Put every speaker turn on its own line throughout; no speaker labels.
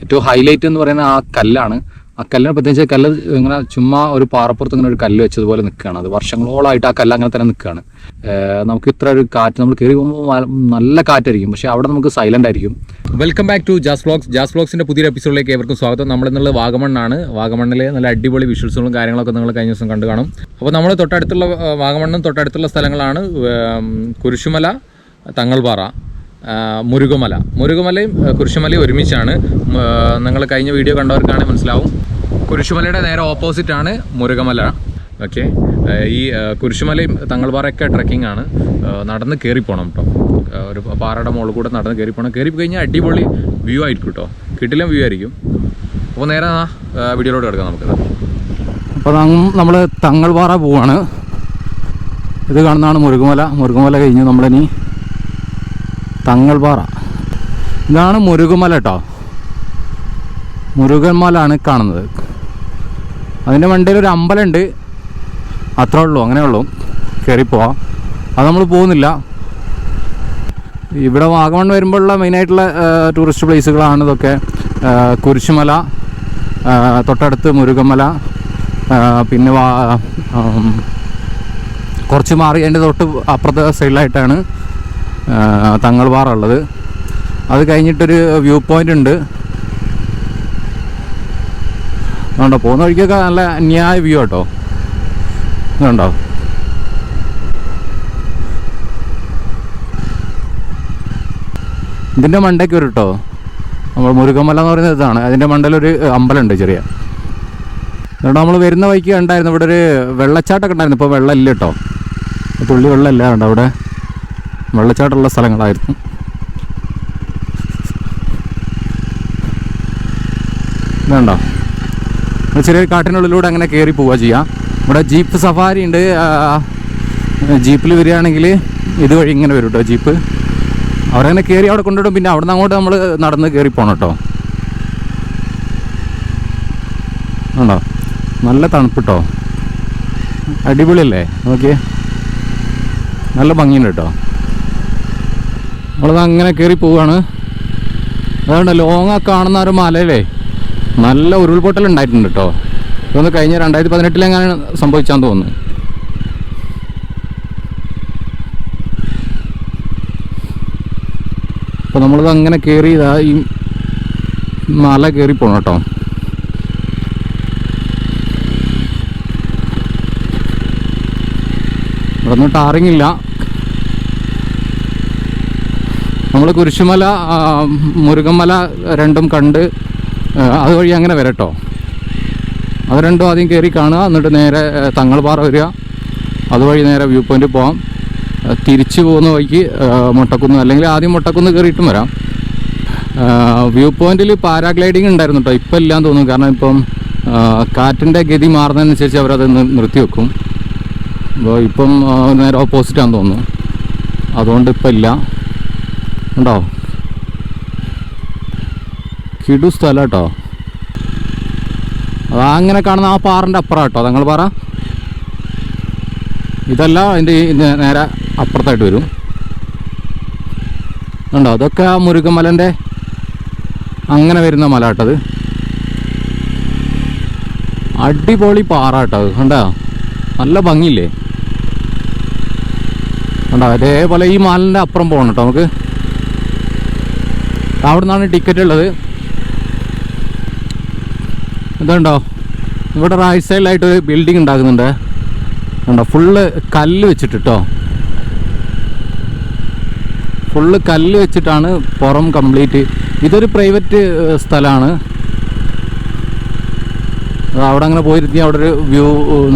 ഏറ്റവും ഹൈലൈറ്റ് എന്ന് പറയുന്നത് ആ കല്ലാണ്. ആ കല്ലിനെ പ്രത്യേകിച്ച് കല്ല് ഇങ്ങനെ ചുമ്മാ ഒരു പാറപ്പുറത്ത് ഇങ്ങനെ ഒരു കല്ല് വെച്ചതുപോലെ നിൽക്കുകയാണ്. അത് വർഷങ്ങളോളമായിട്ട് ആ കല്ല് അങ്ങനെ തന്നെ നിൽക്കുകയാണ്. നമുക്ക് ഇത്ര ഒരു കാറ്റ് നമ്മൾ കയറി പോകുമ്പോൾ നല്ല കാറ്റായിരിക്കും, പക്ഷേ അവിടെ നമുക്ക് സൈലൻ്റ് ആയിരിക്കും. Welcome back to Jas vlogs. Jas വ്ലോഗ്സിൻ്റെ പുതിയൊരു എപ്പിസോഡിലേക്ക് ഏവർക്കും സ്വാഗതം. നമ്മളിന്നുള്ളത് വാഗമണ്ണാണ്. വാഗമണ്ണിലെ നല്ല അടിപൊളി വിഷ്വൽസുകളും കാര്യങ്ങളൊക്കെ നിങ്ങൾ കഴിഞ്ഞ ദിവസം കണ്ടു കാണും. അപ്പോൾ നമ്മൾ തൊട്ടടുത്തുള്ള വാഗമണ്ണും തൊട്ടടുത്തുള്ള സ്ഥലങ്ങളാണ് കുരിശുമല, തങ്ങൾപാറ, മുരുകമലയും കുരിശുമലയും ഒരുമിച്ചാണ്. നിങ്ങൾ കഴിഞ്ഞ വീഡിയോ കണ്ടവർക്കാണെങ്കിൽ മനസ്സിലാവും. കുരിശുമലയുടെ നേരെ ഓപ്പോസിറ്റാണ് മുരുകമല. ഓക്കെ, ഈ കുരിശുമലയും തങ്ങൾപാറയൊക്കെ ട്രെക്കിംഗ് ആണ്. നടന്ന് കയറി പോകണം കേട്ടോ. ഒരു പാറയുടെ മുകളിൽ കൂടെ നടന്ന് കയറി പോകണം. കയറി കഴിഞ്ഞാൽ അടിപൊളി വ്യൂ ആയിരിക്കും കേട്ടോ. കിടിലം വ്യൂ ആയിരിക്കും. അപ്പോൾ നേരെ വീഡിയോയിലോട്ട് കിടക്കാം നമുക്കത്. അപ്പോൾ നമ്മൾ തങ്ങൾപാറ പോവാണ്. ഇത് കാണുന്നതാണ് മുരുകമല കഴിഞ്ഞ് നമ്മളിനി തങ്ങൾപാറ. ഇതാണ് മുരുകമല കേട്ടോ. മുരുകന്മലാണ് കാണുന്നത്. അതിൻ്റെ വണ്ടിയിൽ ഒരു അമ്പലമുണ്ട്, അത്രേ ഉള്ളൂ. അങ്ങനെ ഉള്ളൂ, കയറിപ്പോവാം. അത് നമ്മൾ പോകുന്നില്ല. ഇവിടെ വാഗമൺ വരുമ്പോഴുള്ള മെയിനായിട്ടുള്ള ടൂറിസ്റ്റ് പ്ലേസുകളാണ് ഇതൊക്കെ. കുരിശുമല, തൊട്ടടുത്ത് മുരുകമല, പിന്നെ കുറച്ച് മാറി അതിൻ്റെ തൊട്ട് അപ്പുറത്തെ സൈഡിലായിട്ടാണ് തങ്ങൾപാറ ഉള്ളത്. അത് കഴിഞ്ഞിട്ടൊരു വ്യൂ പോയിൻ്റ് ഉണ്ട്. അതുകൊണ്ടോ പോകുന്ന വഴിക്കൊക്കെ നല്ല ന്യായ വ്യൂ കേട്ടോ. ഇതുണ്ടോ, ഇതിൻ്റെ മണ്ടയ്ക്ക് വരും കേട്ടോ. നമ്മൾ മുരുകമല എന്ന് പറയുന്നത് ഇതാണ്. അതിൻ്റെ മണ്ടയിലൊരു അമ്പലമുണ്ട് ചെറിയ. അതുകൊണ്ട് നമ്മൾ വരുന്ന വഴിക്ക് ഉണ്ടായിരുന്നു ഇവിടെ ഒരു വെള്ളച്ചാട്ടമൊക്കെ ഉണ്ടായിരുന്നു. ഇപ്പോൾ വെള്ളമില്ല കേട്ടോ, തുള്ളി വെള്ളമില്ല. കണ്ടോ, അവിടെ വെള്ളച്ചാട്ടമുള്ള സ്ഥലങ്ങളായിരുന്നു. ഇതുണ്ടോ, ചെറിയൊരു കാട്ടിനുള്ളിലൂടെ അങ്ങനെ കയറി പോവുക ചെയ്യാം. ഇവിടെ ജീപ്പ് സഫാരി ഉണ്ട്. ജീപ്പിൽ വരികയാണെങ്കിൽ ഇതുവഴി ഇങ്ങനെ വരും കേട്ടോ ജീപ്പ്. അവരങ്ങനെ കയറി അവിടെ കൊണ്ടുവിടും. പിന്നെ അവിടെ നിന്ന് അങ്ങോട്ട് നമ്മൾ നടന്ന് കയറി പോകണം കേട്ടോ. ഉണ്ടോ, നല്ല തണുപ്പ് കേട്ടോ, അടിപൊളിയല്ലേ. നോക്കിയേ, നല്ല ഭംഗിയുണ്ട് കേട്ടോ. നമ്മളത് അങ്ങനെ കയറി പോവുകയാണ്. അതുകൊണ്ട് ലോങ്ങ കാണുന്ന ഒരു മലയിലേ നല്ല ഉരുൾപൊട്ടൽ ഉണ്ടായിട്ടുണ്ട് കേട്ടോ. ഇതൊന്ന് കഴിഞ്ഞ 2018 സംഭവിച്ചാന്ന് തോന്നുന്നു. അപ്പോൾ നമ്മളത് അങ്ങനെ കയറി ഈ മല കയറി പോകണം കേട്ടോ. ഇവിടെ ഒന്നും ടാറിങ്ങില്ല. നമ്മൾ കുരിശുമല, മുരുകമല രണ്ടും കണ്ട് അതുവഴി അങ്ങനെ വരട്ടോ. അത് രണ്ടും ആദ്യം കയറി കാണുക, എന്നിട്ട് നേരെ തങ്ങൾപാറ വരിക, അതുവഴി നേരെ വ്യൂ പോയിൻ്റ് പോകാം. തിരിച്ചു പോകുന്ന വഴിക്ക് മുട്ടക്കുന്ന്, അല്ലെങ്കിൽ ആദ്യം മുട്ടക്കുന്ന് കയറിയിട്ടും വരാം. വ്യൂ പോയിൻറ്റിൽ പാരാഗ്ലൈഡിങ് ഉണ്ടായിരുന്നു കേട്ടോ. ഇപ്പം ഇല്ലാന്ന് തോന്നുന്നു. കാരണം ഇപ്പം കാറ്റിൻ്റെ ഗതി മാറുന്നതനുസരിച്ച് അവരത് നിർത്തി വെക്കും. അപ്പോൾ ഇപ്പം നേരെ ഓപ്പോസിറ്റാന്ന് തോന്നുന്നു. അതുകൊണ്ട് ഇപ്പം ഇല്ല. ഉണ്ടോ, കിടു സ്ഥലം കേട്ടോ. അതങ്ങനെ കാണുന്ന ആ പാറൻ്റെ അപ്പുറം കേട്ടോ തങ്ങൾപാറ. ഇതല്ല, അതിൻ്റെ നേരെ അപ്പുറത്തായിട്ട് വരും. ഉണ്ടോ, അതൊക്കെ ആ മുരുകമലൻ്റെ അങ്ങനെ വരുന്ന മല കേട്ടത്. അടിപൊളി പാറ കേട്ടോ. അത് കണ്ടോ, നല്ല ഭംഗിയില്ലേ. കണ്ടോ, അതേപോലെ ഈ മലൻ്റെ അപ്പുറം പോകണം കേട്ടോ നമുക്ക്. അവിടെ നിന്നാണ് ടിക്കറ്റ് ഉള്ളത്. ഇതുണ്ടോ, ഇവിടെ റൈറ്റ് സൈഡിലായിട്ടൊരു ബിൽഡിംഗ് ഉണ്ടാക്കുന്നുണ്ട്. കണ്ടോ, ഫുള്ള് കല്ല് വെച്ചിട്ട് കേട്ടോ. ഫുള്ള് കല്ല് വെച്ചിട്ടാണ് പുറം കംപ്ലീറ്റ്. ഇതൊരു പ്രൈവറ്റ് സ്ഥലമാണ്. അവിടെ അങ്ങനെ പോയിരുത്തി അവിടെ ഒരു വ്യൂ,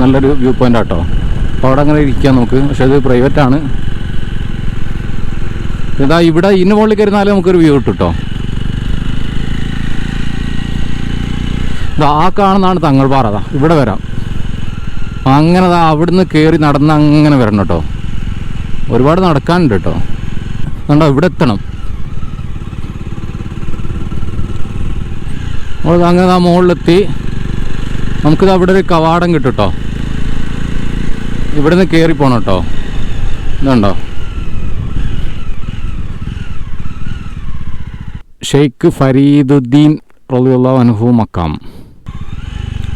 നല്ലൊരു വ്യൂ പോയിൻ്റ് ആട്ടോ. അപ്പോൾ അവിടെ അങ്ങനെ ഇരിക്കാം നമുക്ക്. പക്ഷെ ഇത് പ്രൈവറ്റാണ്. ഇതാ ഇവിടെ ഇന്ന് മുകളിൽ കയറുന്നാലും നമുക്കൊരു വ്യൂ കിട്ടും കേട്ടോ. ആ കാണുന്നതാണ് തങ്ങൾപാറ. ഇവിടെ വരാം. അങ്ങനെ അവിടുന്ന് കയറി നടന്ന് അങ്ങനെ വരണം കേട്ടോ. ഒരുപാട് നടക്കാനുണ്ട് കേട്ടോ. കണ്ടോ, ഇവിടെ എത്തണം. നമ്മൾ അങ്ങനെ മുകളിലെത്തി. നമുക്കിത് അവിടെ ഒരു കവാടം കിട്ടും കേട്ടോ. ഇവിടുന്ന് കയറി പോകണം കേട്ടോ. ഇതുണ്ടോ, ഷെയ്ഖ് ഫരീദുദ്ദീൻ റളിയല്ലാഹു അൻഹു മക്കാം.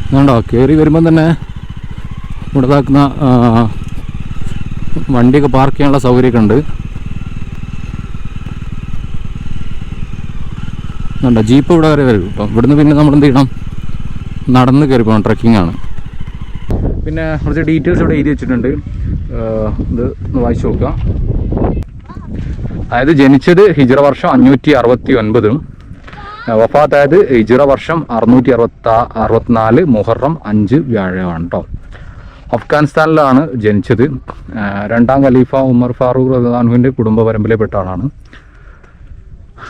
അതുകൊണ്ടോ കയറി വരുമ്പം തന്നെ ഇവിടെ ഇതാക്കുന്ന വണ്ടിയൊക്കെ പാർക്ക് ചെയ്യാനുള്ള സൗകര്യമൊക്കെ ഉണ്ട്. അതുകൊണ്ടോ ജീപ്പ് ഇവിടെ വരെ വരും കേട്ടോ. ഇവിടുന്ന് പിന്നെ നമ്മൾ എന്ത് ചെയ്യണം, നടന്ന് കയറി പോകണം. ട്രക്കിംഗ് ആണ്. പിന്നെ കുറച്ച് ഡീറ്റെയിൽസ് ഇവിടെ എഴുതി വെച്ചിട്ടുണ്ട്. ഇത് ഒന്ന് വായിച്ചു നോക്കുക. അതായത് ജനിച്ചത് ഹിജ്റ വർഷം 569, വഫാത്തായത് ഹിജ്റ വർഷം 664 മുഹറം 5 വ്യാഴമാണ് കേട്ടോ. അഫ്ഗാനിസ്ഥാനിലാണ് ജനിച്ചത്. രണ്ടാം ഖലീഫ ഉമർ ഫാറൂഖ് റളിയല്ലാഹുവിൻ്റെ കുടുംബ പരമ്പരയിൽപ്പെട്ട ആളാണ്.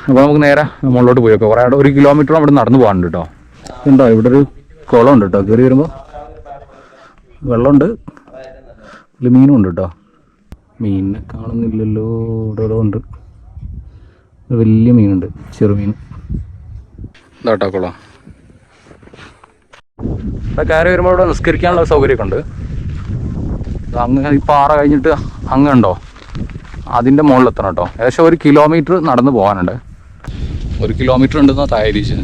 അപ്പോൾ നമുക്ക് നേരെ മുകളിലോട്ട് പോയി നോക്കാം. കുറേ 1 കിലോമീറ്റർ അവിടെ നടന്നു പോകാനുണ്ട് കേട്ടോ. ഉണ്ടോ ഇവിടെ ഒരു കുളം ഉണ്ട് കേട്ടോ. കയറി വരുമ്പോൾ വെള്ളമുണ്ട്, ഇതിൽ മീനും ഉണ്ട് കേട്ടോ. മീനിനെ കാണുന്നില്ലല്ലോ. ഇവിടെ ഉണ്ട് വലിയ മീനുണ്ട്, ചെറുമീൻ. ഇതാട്ടോ കുളം. ഇവിടെ കയറി വരുമ്പോൾ ഇവിടെ നിസ്കരിക്കാനുള്ള സൗകര്യമൊക്കെ ഉണ്ട്. അങ്ങ് ഈ പാറ കഴിഞ്ഞിട്ട് അങ്ങ് ഉണ്ടോ, അതിൻ്റെ മുകളിലെത്തണം കേട്ടോ. ഏകദേശം 1 കിലോമീറ്റർ നടന്ന് പോകാനുണ്ട്. 1 കിലോമീറ്റർ ഉണ്ടെന്നാണ് തായരീച്ച്.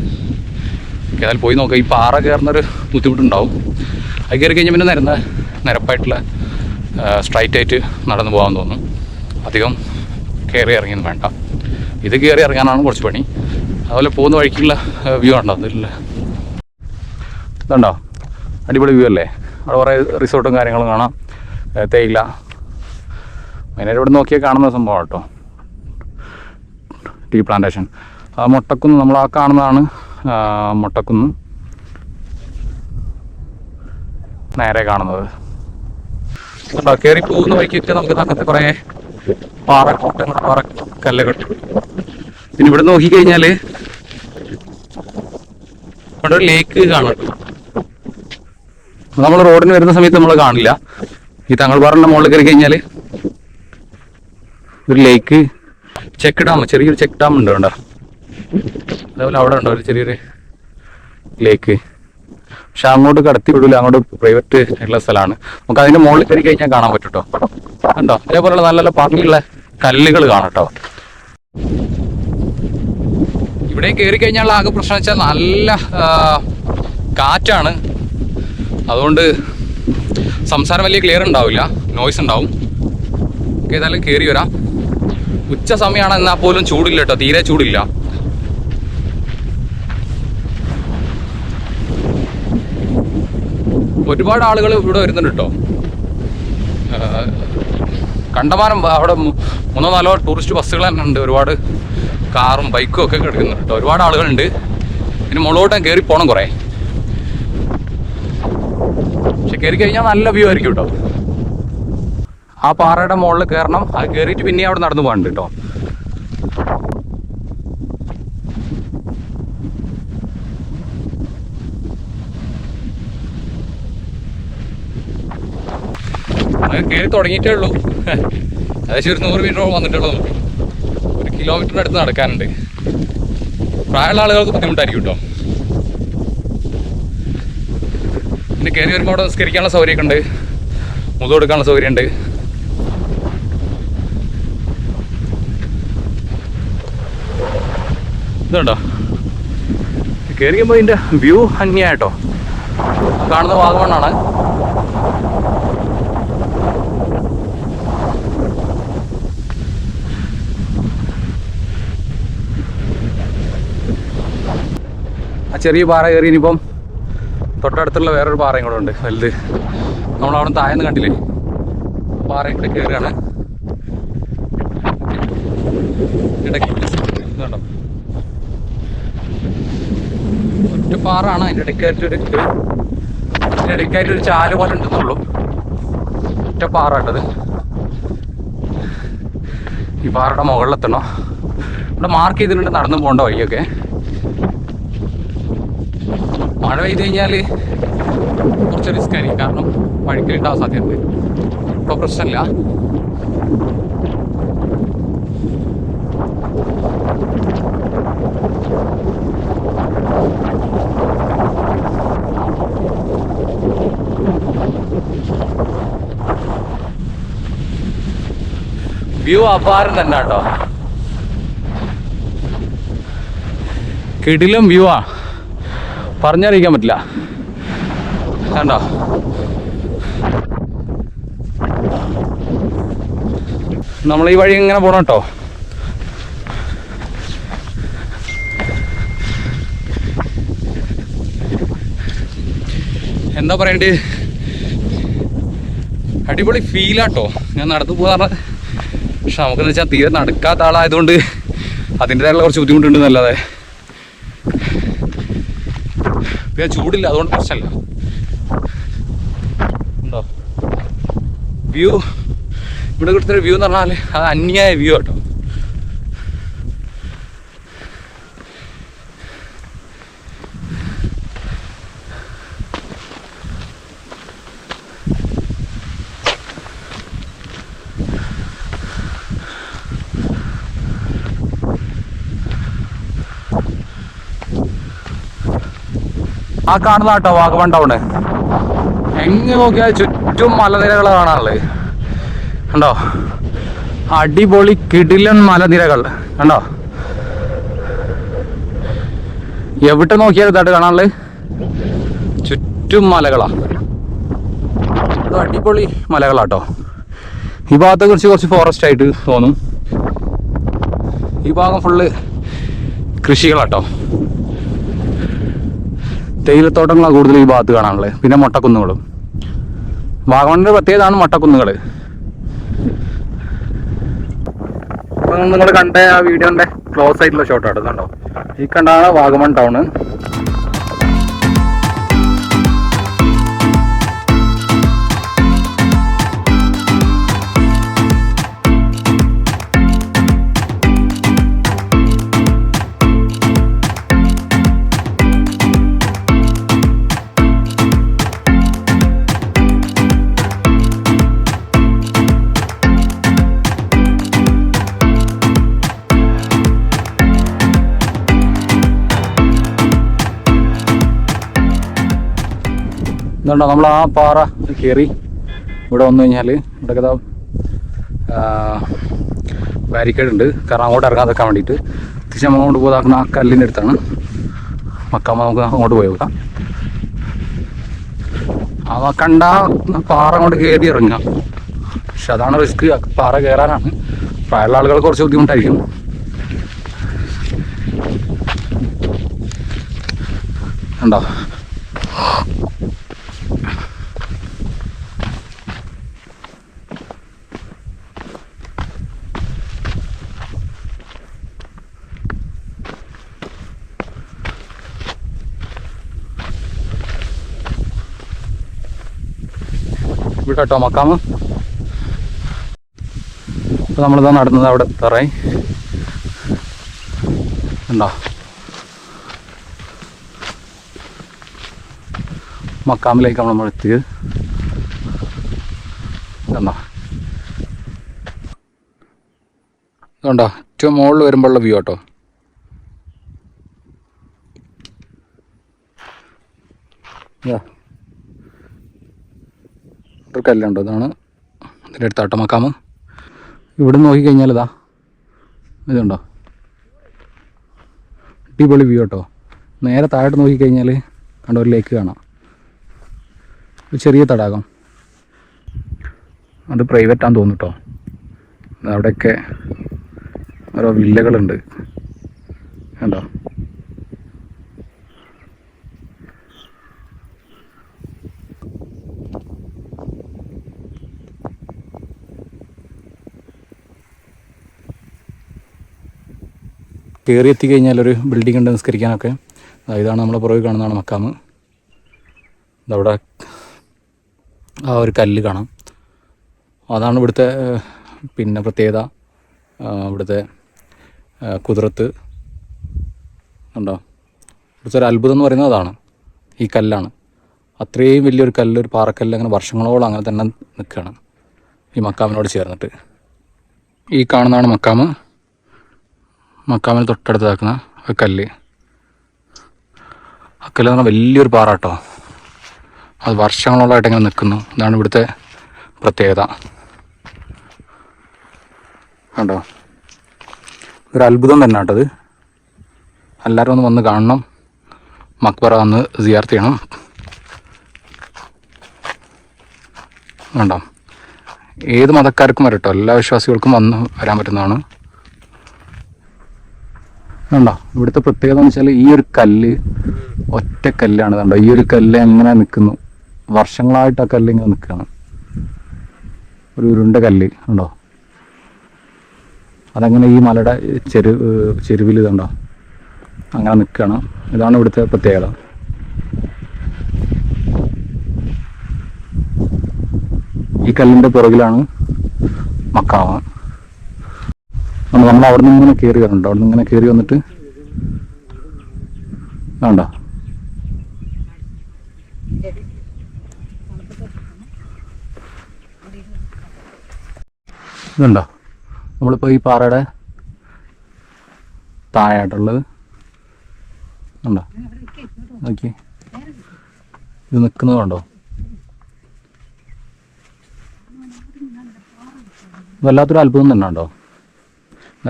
ഏതായാലും പോയി നോക്കാം. ഈ പാറ കയറുന്നൊരു ബുദ്ധിമുട്ടുണ്ടാവും. അത് കയറി കഴിഞ്ഞാൽ പിന്നെ നിരപ്പായിട്ടുള്ള സ്ട്രൈറ്റ് ആയിട്ട് നടന്നു പോകാൻ തോന്നും. അധികം കയറി ഇറങ്ങിയൊന്നും വേണ്ട. ഇത് കയറി ഇറങ്ങാനാണ് കുറച്ച് പണി. അതുപോലെ പോകുന്ന വഴിക്കുള്ള വ്യൂ ഉണ്ടോ, അതില്ല ഇതുണ്ടോ, അടിപൊളി വ്യൂ അല്ലേ. അവിടെ കുറേ റിസോർട്ടും കാര്യങ്ങളും കാണാം, തേയില. മെയിനായിട്ട് ഇവിടെ നോക്കിയാൽ കാണുന്ന സംഭവം കേട്ടോ, ടീ പ്ലാന്റേഷൻ. ആ മൊട്ടക്കുന്ന്, നമ്മൾ ആ കാണുന്നതാണ് മൊട്ടക്കുന്ന്. നേരെ കാണുന്നത് കേട്ടോ. കയറി പോകുന്ന വഴിക്കൊക്കെ നമുക്ക് അങ്ങനത്തെ കുറേ പാറക്കല്ലുകൾ. പിന്നെ ഇവിടെ നോക്കിക്കഴിഞ്ഞാൽ ഇവിടെ ഒരു ലേക്ക് കാണും. നമ്മൾ റോഡിന് വരുന്ന സമയത്ത് നമ്മൾ കാണില്ല. ഈ തങ്ങൾപാറയുടെ മുകളിൽ കയറി കഴിഞ്ഞാൽ ഒരു ലേക്ക്, ചെക്ക് ഡാം, ചെറിയൊരു ചെക്ക് ഡാം ഉണ്ട് കേട്ടോ. അതേപോലെ അവിടെ ഉണ്ടോ ഒരു ചെറിയൊരു ലേക്ക്. പക്ഷെ അങ്ങോട്ട് കടത്തി വിടില്ല, അങ്ങോട്ട് പ്രൈവറ്റ് ഉള്ള സ്ഥലമാണ്. നമുക്ക് അതിൻ്റെ മുകളിൽ കയറി കഴിഞ്ഞാൽ കാണാൻ പറ്റും കേട്ടോ. കണ്ടോ, അതേപോലെയുള്ള നല്ല നല്ല ഭംഗിയുള്ള കല്ലുകൾ കാണാം കേട്ടോ. ഇവിടെ കയറി കഴിഞ്ഞാൽ ആകെ പ്രശ്നം വെച്ചാൽ നല്ല കാറ്റാണ്. അതുകൊണ്ട് സംസാരം വലിയ ക്ലിയർ ഉണ്ടാവില്ല, നോയ്സ് ഉണ്ടാവും. ഏതായാലും കയറി വരാം. ഉച്ച സമയമാണ്, എന്നാൽ പോലും ചൂടില്ല കേട്ടോ, തീരെ ചൂടില്ല. ഒരുപാട് ആളുകൾ ഇവിടെ വരുന്നുണ്ട് കേട്ടോ. കണ്ടമാനം അവിടെ 3-4 ടൂറിസ്റ്റ് ബസ്സുകൾ തന്നെ ഉണ്ട്. ഒരുപാട് കാറും ബൈക്കും ഒക്കെ കിടക്കുന്നുണ്ട് കേട്ടോ. ഒരുപാട് ആളുകളുണ്ട്. പിന്നെ മുകളിലോട്ട് കയറി പോകണം കുറേ. പക്ഷെ കയറി കഴിഞ്ഞാൽ നല്ല വ്യൂ ആയിരിക്കും കേട്ടോ. ആ പാറയുടെ മുകളിൽ കയറണം. അത് കയറിയിട്ട് പിന്നെ അവിടെ നടന്നു പോകാനുണ്ട് കേട്ടോ. അത് കയറി തുടങ്ങിയിട്ടേ ഉള്ളൂ. ഏകദേശം ഒരു 100 മീറ്റർ വന്നിട്ടുള്ളൂ. നമുക്ക് 1 കിലോമീറ്ററിന് അടുത്ത് നടക്കാനുണ്ട്. പ്രായമുള്ള ആളുകൾക്ക് ബുദ്ധിമുട്ടായിരിക്കും കേട്ടോ. പിന്നെ കയറി വരുമ്പോൾ അവിടെ നിസ്കരിക്കാനുള്ള സൗകര്യമൊക്കെ ഉണ്ട്, മുതു കൊടുക്കാനുള്ള സൗകര്യമുണ്ട്. ഇതുണ്ടോ, കയറി കഴിയുമ്പോൾ ഇതിൻ്റെ വ്യൂ ഭംഗിയായിട്ടോ. കാണുന്ന വാഗമണ്ണാണ്. ആ ചെറിയ പാറ കയറി ഇനിയിപ്പം തൊട്ടടുത്തുള്ള വേറൊരു പാറയും കൂടെ ഉണ്ട് വലുത്. നമ്മളവിടെ താഴെന്ന് കണ്ടില്ലേ, പാറയും കൂടെ കയറുകയാണ്. ഇതുണ്ടോ, ഒറ്റ പാറാണ്. അതിൻ്റെ ഇടയ്ക്കായിട്ടൊരു ചാല് പോലെ ഉണ്ടെന്നുള്ളൂ. ഒറ്റ പാറ കേട്ടത്. ഈ പാറയുടെ മുകളിലെത്തണം. ഇവിടെ മാർക്ക് ചെയ്തിട്ടുണ്ട് നടന്നു പോകേണ്ട വഴിയൊക്കെ. മഴ പെയ്ത് കഴിഞ്ഞാൽ കുറച്ച് റിസ്ക് ആയിരിക്കും, കാരണം വഴിക്കലുണ്ടാവാൻ സാധ്യതയുണ്ട്. ഇപ്പോൾ പ്രശ്നമില്ല. വ്യൂ അപാരം തന്നെ കേട്ടോ. കിടിലം വ്യൂ ആ. പറഞ്ഞറിയിക്കാൻ പറ്റില്ല. കണ്ടോ, നമ്മൾ ഈ വഴി ഇങ്ങനെ പോകണം കേട്ടോ. എന്താ പറയണ്ടേ, അടിപൊളി ഫീലാട്ടോ. ഞാൻ നടന്നു പോകാറ്, പക്ഷെ നമുക്കെന്ന് വെച്ചാൽ തീരെ നടക്കാത്ത ആളായതുകൊണ്ട് അതിൻ്റെതായുള്ള കുറച്ച് ബുദ്ധിമുട്ടുണ്ട് നല്ലതെ. പിന്നെ ചൂടില്ല, അതുകൊണ്ട് പ്രശ്നമില്ല. ഉണ്ടോ വ്യൂ, ഇവിടെ കിട്ടുന്നൊരു വ്യൂ എന്ന് പറഞ്ഞാൽ അത് അന്യായ വ്യൂ കേട്ടോ. ആ കാണുന്നതാട്ടോ വാഗമൺ ടൗണ്. എങ്ങനെ നോക്കിയാൽ ചുറ്റും മലനിരകൾ കാണാനുള്ളത് കണ്ടോ. അടിപൊളി കിടിലൻ മലനിരകൾ കണ്ടോ. എവിടെ നോക്കിയാലും ഇതായിട്ട് കാണാനുള്ളത് ചുറ്റും മലകളാ. അടിപൊളി മലകളാട്ടോ. ഈ ഭാഗത്തെ കുറിച്ച് കുറച്ച് ഫോറസ്റ്റ് ആയിട്ട് തോന്നും. ഈ ഭാഗം ഫുള്ള് കൃഷികളാട്ടോ. തേയിലത്തോട്ടങ്ങളാണ് കൂടുതൽ ഈ ഭാഗത്ത് കാണാനുള്ളത്. പിന്നെ മൊട്ടക്കുന്നുകളും. വാഗമണിൻ്റെ പ്രത്യേകതയാണ് മൊട്ടക്കുന്നുകൾ. അപ്പം നിങ്ങൾ കണ്ട ആ വീഡിയോൻ്റെ ക്ലോസ് ആയിട്ടുള്ള ഷോട്ടാണ് കണ്ടോ. ഈ കണ്ടാണ് വാഗമൺ ടൗണ്. ഇതുണ്ടോ, നമ്മൾ ആ പാറ കയറി ഇവിടെ വന്നു കഴിഞ്ഞാൽ ഇവിടെ ബാരിക്കേഡ് ഉണ്ട്. കാരണം അങ്ങോട്ട് ഇറങ്ങാതെക്കാൻ വേണ്ടിയിട്ട്. തിരിച്ച് നമ്മൾ അങ്ങോട്ട് പോകാക്കുന്ന ആ കല്ലിൻ്റെ അടുത്താണ് മക്കാമ. നമുക്ക് അങ്ങോട്ട് പോയി നോക്കാം. ആ കണ്ട പാറ അങ്ങോട്ട് കയറി ഇറങ്ങാം. പക്ഷെ അതാണ് റിസ്ക്. പാറ കയറാനാണ്. പ്രായമുള്ള ആളുകൾ കുറച്ച് ബുദ്ധിമുട്ടായിരിക്കും. ഉണ്ടോ, ഇവിടെ കേട്ടോ മക്കാമ്. അപ്പോൾ നമ്മളിതാ നടന്നത് അവിടെ എത്താറായി. ഉണ്ടോ, മക്കാമിലേക്ക് നമ്മൾ എത്തിയത്. കണ്ടോ, ഇതുണ്ടോ ഏറ്റവും മുകളിൽ വരുമ്പോഴുള്ള വ്യൂ കേട്ടോ. ഒരു കല്ലുണ്ടോ, ഇതാണ് ഇതിൻ്റെ അടുത്താട്ടോ മക്കാമ്. ഇവിടെ നോക്കിക്കഴിഞ്ഞാൽ ഇതാ ഇതുണ്ടോ, അടിപൊളി വ്യൂ കേട്ടോ. നേരെ താഴോട്ട് നോക്കിക്കഴിഞ്ഞാൽ കണ്ടോ ഒരു ലേക്ക് കാണാം. ഒരു ചെറിയ തടാകം. അത് പ്രൈവറ്റാന്ന് തോന്നുന്നു കേട്ടോ. അവിടെയൊക്കെ ഓരോ വില്ലകളുണ്ട് കണ്ടോ. കയറി എത്തിക്കഴിഞ്ഞാൽ ഒരു ബിൽഡിംഗ് ഉണ്ട് നിസ്കരിക്കാനൊക്കെ. ഇതാണ് നമ്മുടെ പുറകിൽ കാണുന്നതാണ് മക്കാമ്. ഇതവിടെ ആ ഒരു കല്ല് കാണാം. അതാണ് ഇവിടുത്തെ പിന്നെ പ്രത്യേകത. ഇവിടുത്തെ കുതിരത്ത് ഉണ്ടോ. ഇവിടുത്തെ ഒരു അത്ഭുതം എന്ന് പറയുന്നത് അതാണ്, ഈ കല്ലാണ്. അത്രയും വലിയൊരു കല്ല്, ഒരു പാറക്കല്ല്, അങ്ങനെ വർഷങ്ങളോളം അങ്ങനെ തന്നെ നിൽക്കുകയാണ് ഈ മക്കാമിനോട് ചേർന്നിട്ട്. ഈ കാണുന്നതാണ് മക്കാമ്. മക്കാമിന് തൊട്ടടുത്താക്കുന്ന ഒരു കല്ല്. ആ കല്ല് എന്ന് പറഞ്ഞാൽ വലിയൊരു പാറ കേട്ടോ. അത് വർഷങ്ങളോളമായിട്ട് ഇങ്ങനെ നിൽക്കുന്നു. ഇതാണ് ഇവിടുത്തെ പ്രത്യേകത കണ്ടോ. ഒരു അത്ഭുതം തന്നെ കേട്ടത്. എല്ലാവരും ഒന്ന് വന്ന് കാണണം. മക്ബറ വന്ന് സിയാർത്ത് ചെയ്യണം. വേണ്ട, ഏത് മതക്കാർക്കും വരട്ടോ, എല്ലാ വിശ്വാസികൾക്കും വരാൻ പറ്റുന്നതാണ്. വേണ്ട, ഇവിടുത്തെ പ്രത്യേകത എന്ന് വെച്ചാൽ ഈ ഒരു കല്ല് ഒറ്റ കല്ലാണ്. കണ്ടോ, ഈ ഒരു കല്ല് എങ്ങനെ നിൽക്കുന്നു, വർഷങ്ങളായിട്ട് ആ കല്ല് ഇങ്ങനെ നിൽക്കുകയാണ്. ഒരു ഉരുണ്ട കല്ല് ഉണ്ടോ, അതങ്ങനെ ഈ മലയുടെ ചെരുവിൽ ഇതുണ്ടോ അങ്ങനെ നിൽക്കുകയാണ്. ഇതാണ് ഇവിടുത്തെ പ്രത്യേകത. ഈ കല്ലിൻ്റെ പുറകിലാണ് മക്കാമ. നമ്മൾ അവിടെ നിന്ന് ഇങ്ങനെ കയറി വരണുണ്ട്. അവിടെ നിന്ന് ഇങ്ങനെ കയറി വന്നിട്ട് വേണ്ട, ഇതുണ്ടോ, നമ്മളിപ്പോൾ ഈ പാറയുടെ താഴെയായിട്ടുള്ളത് ഉണ്ടോ, നോക്കി ഇത് നിൽക്കുന്നത് കണ്ടോ. വല്ലാത്തൊരു അത്ഭുതം തന്നെ ഉണ്ടോ.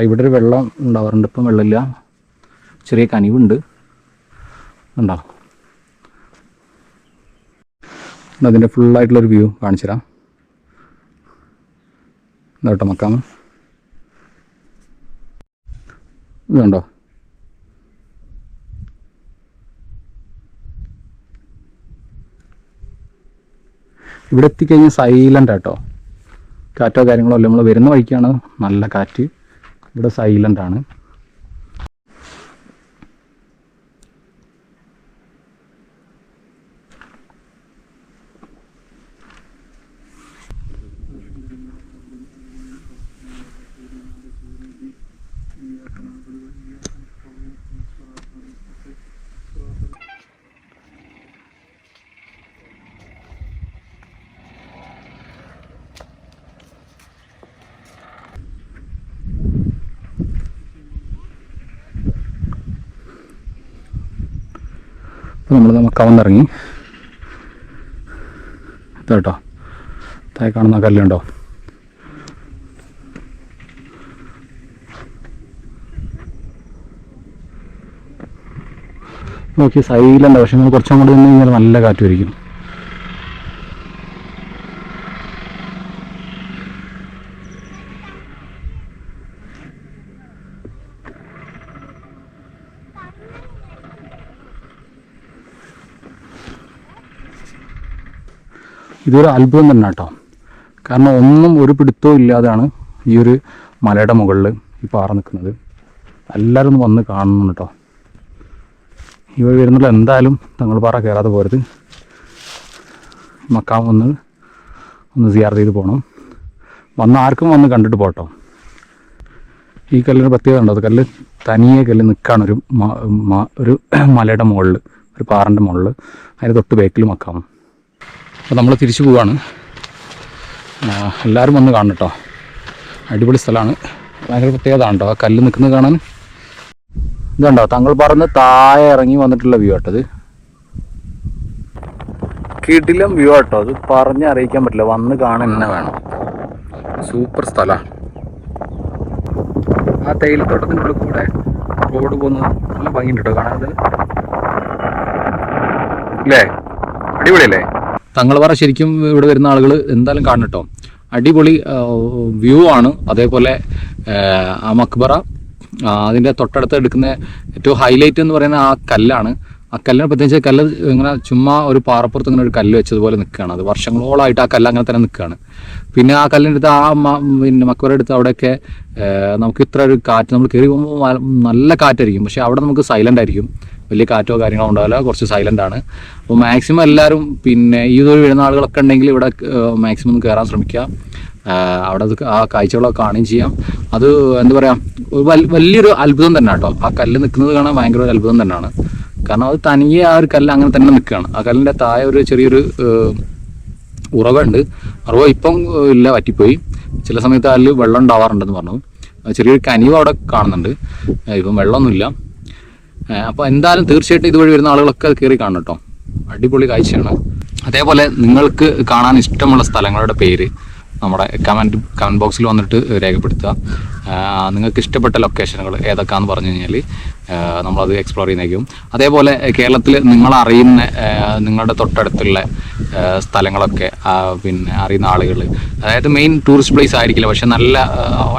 ഇവിടെ ഒരു വെള്ളം ഉണ്ടാവാറുണ്ട്, ഇപ്പം വെള്ളമില്ല, ചെറിയ കനിവുണ്ട് ഉണ്ടോ. അതിൻ്റെ ഫുള്ളായിട്ടുള്ളൊരു വ്യൂ കാണിച്ചു തരാം. ഇതാട്ടോ മക്കാമ്, ഇതുണ്ടോ. ഇവിടെ എത്തിക്കഴിഞ്ഞാൽ സൈലൻ്റ് ആട്ടോ, കാറ്റോ കാര്യങ്ങളോ അല്ല. നമ്മൾ വരുന്ന വഴിക്കാണ് നല്ല കാറ്റ്, ഇവിടെ സൈലൻ്റ് ആണ്. അപ്പോൾ നമ്മൾ മക്ക വന്നിറങ്ങി. ഇതാട്ടോ താഴെ കാണുന്ന കല്ലുണ്ടോ, നോക്കി സൈലൻ്റ്. പക്ഷെ നിങ്ങൾ കുറച്ചും കൂടി നിന്ന് കഴിഞ്ഞാൽ നല്ല കാറ്റ് വരിക്കും. ഇതൊരു അത്ഭുതം തന്നെ കേട്ടോ. കാരണം ഒന്നും ഒരു പിടുത്തവും ഇല്ലാതെയാണ് ഈ ഒരു മലയുടെ മുകളിൽ ഈ പാറ നിൽക്കുന്നത്. എല്ലാവരും ഒന്ന് വന്ന് കാണണം കേട്ടോ. ഇവർ വരുന്നുള്ള എന്തായാലും തങ്ങൾപ്പാറ കയറാതെ പോരുത്. മക്കാം ഒന്ന് സിയാർത്ത് ചെയ്ത് പോകണം. ആർക്കും വന്ന് കണ്ടിട്ട് പോട്ടോ. ഈ കല്ലിന് പ്രത്യേകത ഉണ്ടോ, അത് കല്ല് തനിയെ കല്ല് നിൽക്കുകയാണ് ഒരു മലയുടെ മുകളിൽ, ഒരു പാറൻ്റെ മുകളിൽ. അതിന് തൊട്ട് ബേക്കിൽ മക്കാം. അപ്പോൾ നമ്മൾ തിരിച്ചു പോവുകയാണ്. എല്ലാവരും വന്ന് കാണണം കേട്ടോ. അടിപൊളി സ്ഥലമാണ്, ഭയങ്കര പ്രത്യേകത ഉണ്ടോ ആ കല്ല് നിൽക്കുന്നത് കാണാൻ. ഇതുണ്ടോ തങ്ങൾപ്പാറന്ന് താഴെ ഇറങ്ങി വന്നിട്ടുള്ള വ്യൂ ആട്ടത്. കിടിലം വ്യൂ ആട്ടോ, അത് പറഞ്ഞറിയിക്കാൻ പറ്റില്ല, വന്ന് കാണാൻ തന്നെ വേണം. സൂപ്പർ സ്ഥലമാണ്. ആ തേയിലത്തോട്ടത്തിൻ്റെ ഉള്ളിൽ കൂടെ റോഡ് പോകുന്നത് നല്ല ഭംഗിയുണ്ട് കേട്ടോ കാണാൻ. അല്ലേ, അടിപൊളിയല്ലേ തങ്ങൾപ്പാറ. ശരിക്കും ഇവിടെ വരുന്ന ആളുകൾ എന്തായാലും കാണണം കേട്ടോ. അടിപൊളി വ്യൂ ആണ്. അതേപോലെ ആ മക്ബറ, അതിൻ്റെ തൊട്ടടുത്ത് എടുക്കുന്ന ഏറ്റവും ഹൈലൈറ്റ് എന്ന് പറയുന്ന ആ കല്ലാണ്. ആ കല്ലിനെ പ്രത്യേകിച്ച് കല്ല് ഇങ്ങനെ ചുമ്മാ ഒരു പാറപ്പുറത്ത് ഇങ്ങനെ ഒരു കല്ല് വെച്ചതുപോലെ നിൽക്കുകയാണ്. അത് വർഷങ്ങളോളമായിട്ട് ആ കല്ല് അങ്ങനെ തന്നെ നിൽക്കുകയാണ്. പിന്നെ ആ കല്ലിൻ്റെ അടുത്ത് പിന്നെ മക്ബറ എടുത്ത് അവിടെയൊക്കെ നമുക്ക് ഇത്ര ഒരു കാറ്റ്, നമ്മൾ കയറി പോകുമ്പോൾ നല്ല കാറ്റായിരിക്കും, പക്ഷേ അവിടെ നമുക്ക് സൈലൻ്റ് ആയിരിക്കും. വലിയ കാറ്റോ കാര്യങ്ങളോ ഉണ്ടാവില്ല, കുറച്ച് സൈലൻ്റ് ആണ്. അപ്പോൾ മാക്സിമം എല്ലാവരും പിന്നെ ഈ ഇതൊരു വരുന്ന ആളുകളൊക്കെ ഉണ്ടെങ്കിൽ ഇവിടെ മാക്സിമം ഒന്ന് കയറാൻ ശ്രമിക്കുക. അവിടെ ആ കാഴ്ചകളൊക്കെ കാണുകയും ചെയ്യാം. അത് എന്താ പറയുക, വലിയൊരു അത്ഭുതം തന്നെ കേട്ടോ. ആ കല്ല് നിൽക്കുന്നത് കാണാൻ ഭയങ്കര ഒരു അത്ഭുതം തന്നെയാണ്. കാരണം അത് തനിയെ ആ ഒരു കല്ല് അങ്ങനെ തന്നെ നിൽക്കുകയാണ്. ആ കല്ലിൻ്റെ താഴെ ഒരു ചെറിയൊരു ഉറവുണ്ട്. ഉറവ ഇപ്പം ഇല്ല, വറ്റിപ്പോയി. ചില സമയത്ത് അതിൽ വെള്ളം ഉണ്ടാവാറുണ്ടെന്ന് പറഞ്ഞു. ചെറിയൊരു കനിവ് അവിടെ കാണുന്നുണ്ട്, ഇപ്പം വെള്ളമൊന്നുമില്ല. അപ്പോൾ എന്തായാലും തീർച്ചയായിട്ടും ഇതുവഴി വരുന്ന ആളുകളൊക്കെ അത് കയറി കാണണം കേട്ടോ. അടിപൊളി കാഴ്ചയാണ്. അതേപോലെ നിങ്ങൾക്ക് കാണാൻ ഇഷ്ടമുള്ള സ്ഥലങ്ങളുടെ പേര് നമ്മുടെ കമൻറ്റ് ബോക്സിൽ വന്നിട്ട് രേഖപ്പെടുത്തുക. നിങ്ങൾക്ക് ഇഷ്ടപ്പെട്ട ലൊക്കേഷനുകൾ ഏതൊക്കെയാണെന്ന് പറഞ്ഞു കഴിഞ്ഞാൽ നമ്മളത് എക്സ്പ്ലോർ ചെയ്യുന്നതായിരിക്കും. അതേപോലെ കേരളത്തിൽ നിങ്ങളറിയുന്ന നിങ്ങളുടെ തൊട്ടടുത്തുള്ള സ്ഥലങ്ങളൊക്കെ പിന്നെ അറിയുന്ന ആളുകൾ, അതായത് മെയിൻ ടൂറിസ്റ്റ് പ്ലേസ് ആയിരിക്കില്ല, പക്ഷെ നല്ല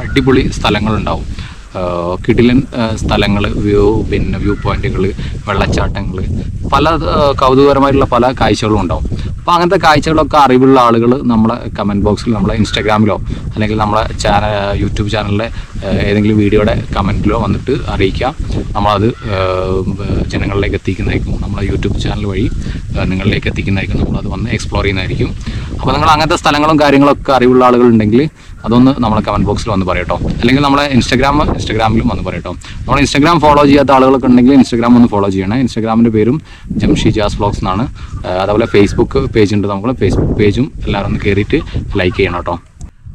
അടിപൊളി സ്ഥലങ്ങളുണ്ടാവും, കിടിലൻ സ്ഥലങ്ങൾ, പിന്നെ വ്യൂ പോയിന്റുകൾ, വെള്ളച്ചാട്ടങ്ങൾ, പല കൗതുകകരമായിട്ടുള്ള പല കാഴ്ചകളും ഉണ്ടാവും. അപ്പോൾ അങ്ങനത്തെ കാഴ്ചകളൊക്കെ അറിവുള്ള ആളുകൾ നമ്മളെ കമൻറ്റ് ബോക്സിൽ, നമ്മളെ ഇൻസ്റ്റാഗ്രാമിലോ അല്ലെങ്കിൽ നമ്മളെ യൂട്യൂബ് ചാനലിലെ ഏതെങ്കിലും വീഡിയോയുടെ കമൻറ്റിലോ വന്നിട്ട് അറിയിക്കുക. നമ്മളത് ജനങ്ങളിലേക്ക് എത്തിക്കുന്നതായിരിക്കും. നമ്മളെ യൂട്യൂബ് ചാനൽ വഴി നിങ്ങളിലേക്ക് എത്തിക്കുന്നതായിരിക്കും. നമ്മളത് വന്ന് എക്സ്പ്ലോർ ചെയ്യുന്നതായിരിക്കും. അപ്പോൾ നിങ്ങൾ അങ്ങനത്തെ സ്ഥലങ്ങളും കാര്യങ്ങളൊക്കെ അറിവുള്ള ആളുകളുണ്ടെങ്കിൽ അതൊന്ന് നമ്മളെ കമൻറ്റ് ബോക്സിൽ വന്ന് പറയട്ടോ. അല്ലെങ്കിൽ നമ്മളെ ഇൻസ്റ്റാഗ്രാമിലും വന്ന് പറയട്ടോ. നമ്മൾ ഇൻസ്റ്റാഗ്രാം ഫോളോ ചെയ്യാത്ത ആളുകളൊക്കെ ഉണ്ടെങ്കിൽ ഇൻസ്റ്റാഗ്രാം ഒന്ന് ഫോളോ ചെയ്യണേ. ഇൻസ്റ്റാഗ്രാമിൻ്റെ പേരും ജംഷി ജാസ് വ്ളോഗ്സ് എന്നാണ്. അതുപോലെ ഫേസ്ബുക്ക് പേജ് ഉണ്ട്, നമുക്ക് ഫേസ്ബുക്ക് പേജും എല്ലാവരും ഒന്ന് കയറിയിട്ട് ലൈക്ക് ചെയ്യണം കേട്ടോ.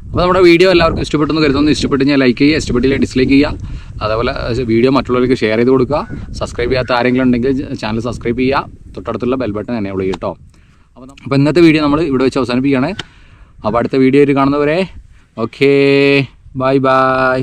അപ്പോൾ നമ്മുടെ വീഡിയോ എല്ലാവർക്കും ഇഷ്ടപ്പെട്ടെന്ന് കരുതുന്നു. ഇഷ്ടപ്പെട്ട് ഞാൻ ലൈക്ക് ചെയ്യുക, ഇഷ്ടപ്പെട്ടില്ല ഡിസ്ലൈക്ക് ചെയ്യുക. അതേപോലെ വീഡിയോ മറ്റുള്ളവർക്ക് ഷെയർ ചെയ്ത് കൊടുക്കുക. സബ്സ്ക്രൈബ് ചെയ്യാത്ത ആരെങ്കിലും ഉണ്ടെങ്കിൽ ചാനൽ സബ്സ്ക്രൈബ് ചെയ്യുക. തൊട്ടടുത്തുള്ള ബെൽ ബട്ടൺ എനേബിൾ ചെയ്യും കേട്ടോ. അപ്പോൾ ഇന്നത്തെ വീഡിയോ നമ്മൾ ഇവിടെ വെച്ച് അവസാനിപ്പിക്കുകയാണ്. അപ്പോൾ അടുത്ത വീഡിയോ ആയിട്ട് കാണുന്നവരെ ഓക്കേ, ബൈ ബൈ.